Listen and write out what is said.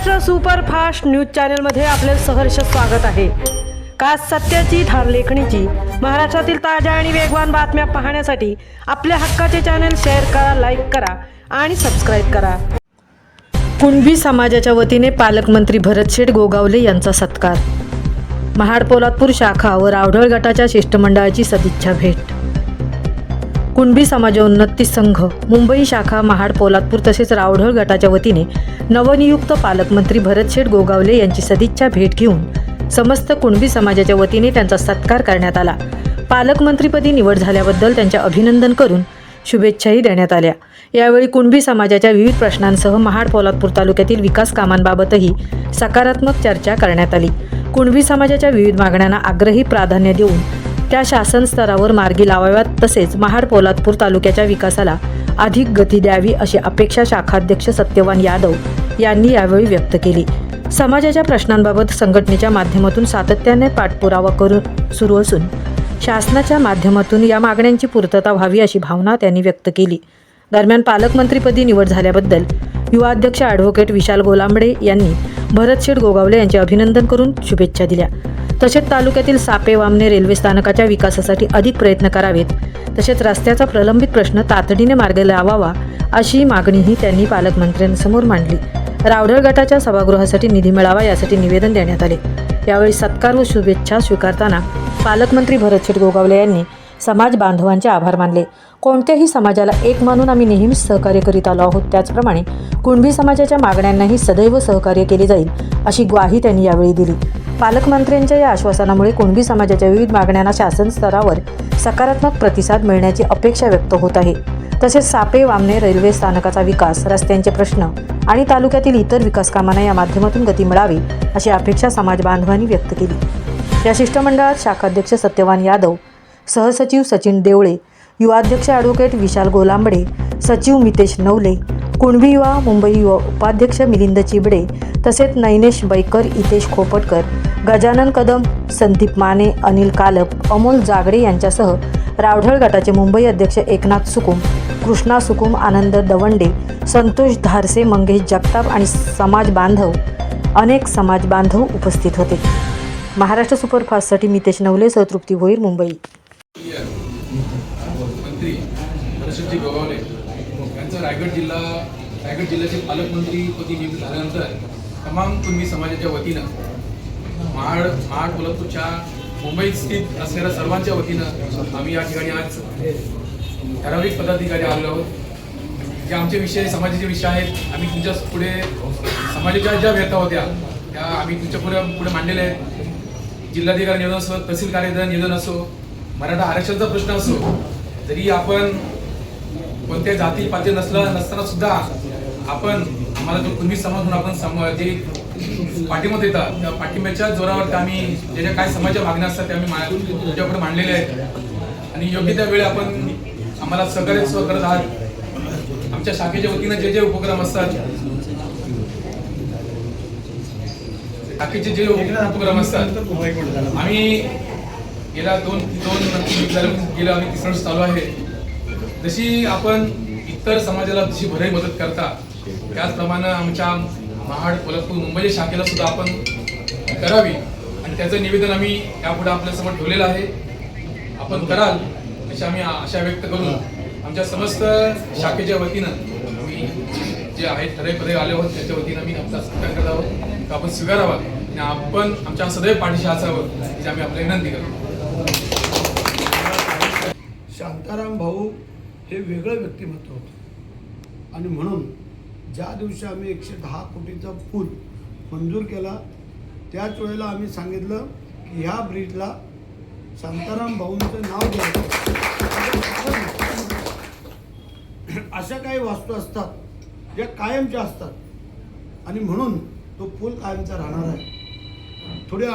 Maharashtra superfast news चॅनलमध्ये आपले सहर्ष स्वागत आहे। खास सत्याची ठार लेखणीची महाराष्ट्रातील ताज्या आणि वेगवान बातम्या पाहण्यासाठी आपल्या हक्काचे चॅनल शेअर करा, लाईक करा आणि सबस्क्राइब करा। कुणबी समाजाच्या वतीने पालकमंत्री भरतशेठ गोगावले यांचा सत्कार। महाड पोलादपूर शाखा व रावढळ गटाच्या शिष्टमंडळाची सदिच्छा भेट। कुणबी समाजोन्नती संघ मुंबई शाखा महाड पोलादपूर तसेच रावढळ गटाच्या वतीने नवनियुक्त पालकमंत्री भरतशेठ गोगावले यांची सदिच्छा भेट घेऊन समस्त कुणबी समाजाच्या वतीने त्यांचा सत्कार करण्यात आला। पालकमंत्रीपदी निवड झाल्याबद्दल त्यांचे अभिनंदन करून शुभेच्छाही देण्यात आल्या। यावेळी कुणबी समाजाच्या विविध प्रश्नांसह महाड पोलादपूर तालुक्यातील विकास कामांबाबतही सकारात्मक चर्चा करण्यात आली। कुणबी समाजाच्या विविध मागण्यांना आग्रही प्राधान्य देऊन त्या शासन स्तरावर मार्गी लावाव्यात, तसेच महाड पोलादपूर तालुक्याच्या विकासाला अधिक गती द्यावी अशी अपेक्षा शाखाध्यक्ष सत्यवान यादव यांनी यावेळी व्यक्त केली। समाजाच्या प्रश्नांबाबत संघटनेच्या माध्यमातून सातत्याने पाठपुरावा करून सुरू असून शासनाच्या माध्यमातून या मागण्यांची पूर्तता व्हावी अशी भावना त्यांनी व्यक्त केली। दरम्यान पालकमंत्रीपदी निवड झाल्याबद्दल युवा अध्यक्ष ॲडव्होकेट विशाल गोलांबडे यांनी भरतशेठ गोगावले यांचे अभिनंदन करून शुभेच्छा दिल्या। तसेच तालुक्यातील सापे वामने रेल्वे स्थानकाच्या विकासासाठी अधिक प्रयत्न करावेत, तसेच रस्त्याचा प्रलंबित प्रश्न तातडीने मार्गी लावावा अशी मागणीही त्यांनी पालकमंत्र्यांसमोर मांडली। रावढळ गटाच्या सभागृहासाठी निधी मिळावा यासाठी निवेदन देण्यात आले। यावेळी सत्कार व शुभेच्छा स्वीकारताना पालकमंत्री भरतशेठ गोगावले यांनी समाज बांधवांचे आभार मानले। कोणत्याही समाजाला एक मानून आम्ही नेहमीच सहकार्य करीत आलो आहोत, त्याचप्रमाणे कुणबी समाजाच्या मागण्यांनाही सदैव सहकार्य केले जाईल अशी ग्वाही त्यांनी यावेळी दिली। पालकमंत्र्यांच्या या आश्वासनामुळे कुणबी समाजाच्या विविध मागण्यांना शासन स्तरावर सकारात्मक प्रतिसाद मिळण्याची अपेक्षा व्यक्त होत आहे। तसेच सापे वामने रेल्वे स्थानकाचा विकास, रस्त्यांचे प्रश्न आणि तालुक्यातील इतर विकास कामांना या माध्यमातून गती मिळावी अशी अपेक्षा समाज बांधवांनी व्यक्त केली। या शिष्टमंडळात शाखाध्यक्ष सत्यवान यादव, सहसचिव सचिन देवळे, युवा अध्यक्ष ॲडव्होकेट विशाल गोलांबडे, सचिव मितेश नवले, कुणबी युवा मुंबई युवा उपाध्यक्ष मिलिंद चिबडे, तसेच नैनेश बैकर, इतेश खोपटकर, गजानन कदम, संदीप माने, अनिल कालप, अमोल जागडे यांच्यासह रावढळ गटाचे मुंबई अध्यक्ष एकनाथ सुकुम, कृष्णा सुकुम, आनंद दवंडे, संतोष धारसे, मंगेश जगताप आणि अनेक समाज बांधव उपस्थित होते। महाराष्ट्र सुपरफास्टसाठी मितेश नवले, तृप्ती भोईर, मुंबई। मंत्री भरतशेठ गोगावले यांचं रायगड जिल्ह्याचे पालकमंत्रीपदी नियुक्त झाल्यानंतर तमाम कुणबी समाजाच्या वतीनं महाड पोलादपूरच्या मुंबईत स्थित असलेल्या सर्वांच्या वतीनं आम्ही या ठिकाणी आज ठराविक पदाधिकारी आलो आहोत। जे आमचे विषय समाजाचे विषय आहेत, आम्ही तुमच्या पुढे समाजाच्या ज्या व्यथा होत्या त्या आम्ही तुमच्या पुढे मांडलेल्या आहेत। जिल्हाधिकारी निवेदन असो, तहसील कार्यालय निवेदन असो, मराठा आरक्षणाचा प्रश्न असो, जरी आपण कोणत्या जाती पाती नसताना सुद्धा आपण आम्हाला जो कुणबी समाज म्हणून आपण जे पाठिंबा देतात त्या पाठिंब्याच्या जोरावर आम्ही ज्या काय समाजाच्या मागण्या असतात त्या आम्ही तुमच्याकडे मांडलेल्या आहेत आणि योग्य त्या वेळी आपण आम्हाला सहकार्य करत आहात। आमच्या शाखेच्या वतीनं जे उपक्रम असतात, शाखेचे जे उपक्रम असतात, आम्ही गेल्या दोन गेल्या आम्ही तिसरं चालू आहे। जशी आपण इतर समाजाला जशी भरही मदत करता त्याचप्रमाणे आमच्या महाड पोलादपूर मुंबई शाखेला सुद्धा आपण करावी आणि त्याचं निवेदन आम्ही यापुढे आपल्यासमोर ठेवलेलं आहे। आपण कराल अशी आम्ही आशा व्यक्त करून आमच्या समस्त शाखेच्या वतीनं आम्ही जे आहेत ठराविक आले आहोत त्याच्या वतीनं आम्ही आपला सत्कार करत आहोत, तर आपण स्वीकारावा आणि आपण आमच्या सदैव पाठीशी असावं याची आम्ही आपल्या विनंती करतो। शांताराम भाऊ हे वेगळं व्यक्तिमत्व होतं आणि म्हणून ज्या दिवशी आम्ही 110 कोटीचा पूल मंजूर केला त्याच वेळेला आम्ही सांगितलं की ह्या ब्रिजला शांताराम भाऊंचं नाव द्यावं। अशा काही वास्तू असतात ज्या कायमच्या असतात आणि म्हणून तो पूल कायमचा राहणार आहे। थोडी